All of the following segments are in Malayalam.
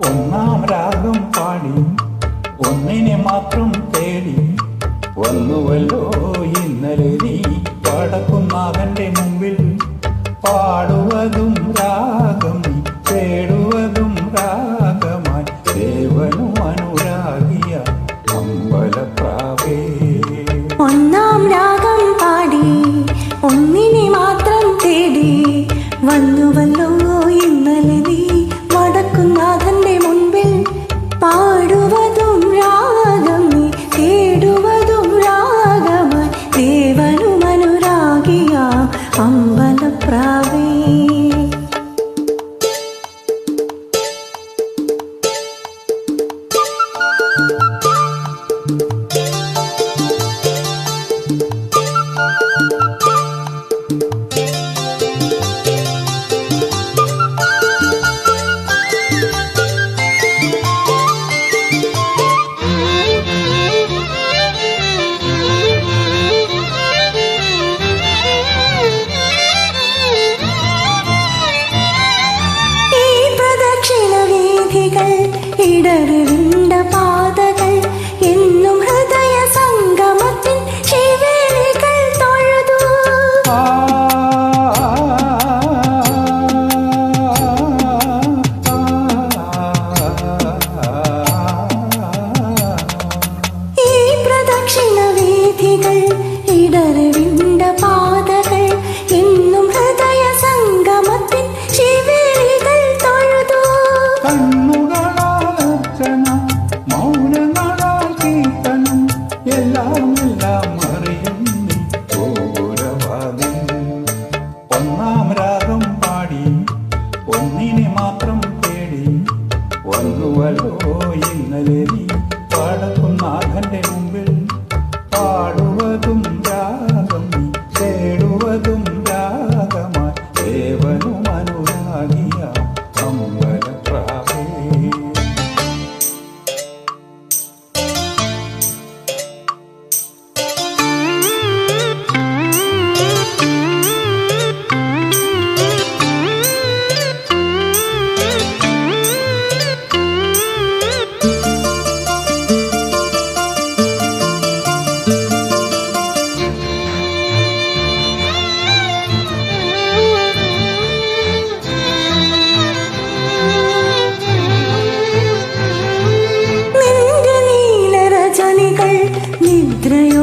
ഒന്നാം രാഗം പാടി ഒന്നിനെ മാത്രം തേടി വന്നുവല്ലോ ഇന്നലെ നീ വടക്കുന്നാഥന്റെ മുമ്പിൽ പാടുവതും രാഗം തേടുവതും രാഗമായി ദേവനും അനുരാഗിയ അമ്പലപ്രാവേ. ഒന്നാം രാഗം പാടി ഒന്നിനെ മാത്രം തേടി വന്നുവല്ലോ ഇന്നലെ നീ വടക്കുന്നാഥന്റെ മുൻപിൽ പാടുവതും രാഗം തേടുവതും രാഗമായി ദേവനും അനുരാഗിയ അമ്പലപ്രാവേ. ഇടറിവിണ്ട പാതകൾ എന്നും ഹൃദയ സംഗമത്തിൻ ശിവേലികൾ തൊഴുതു. ഈ പ്രദക്ഷിണ വീഥികൾ ഇടറിവിണ്ട പാതകൾ എന്നും ഹൃദയ സംഗമത്തിൻ ശിവേലികൾ തൊഴുതു. മൗനങ്ങളാൽ കീർത്തനം എല്ലാം അറിയും നീ ഗോപുരവാതിൽ. ഒന്നാം രാഗം പാടി ഒന്നിനെ മാത്രം തേടി വന്നുവല്ലോ ഇന്നലെ നീ വടക്കുന്നാഥന്റെ മുമ്പിൽ പാടുവതും രാഗം തേടുവതും രാഗമായി ദേവനും അനുരാഗിയ അമ്പലപ്രാവേ.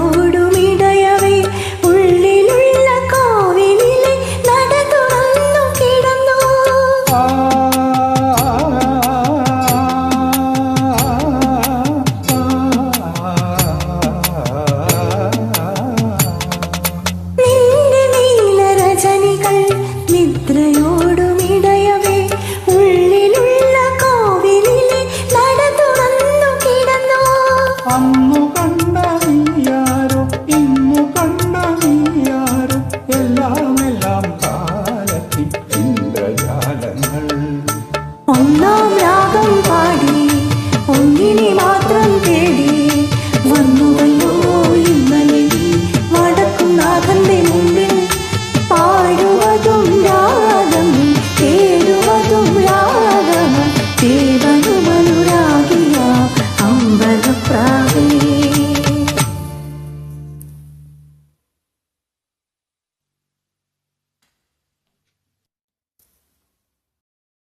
നിദ്രയോടുമിടയവേ ഉള്ളിലുള്ള കോവിലിലെ നട തുറന്നു കിടന്നു. നിന്റെ നീലരജനികൾ നിദ്രയോ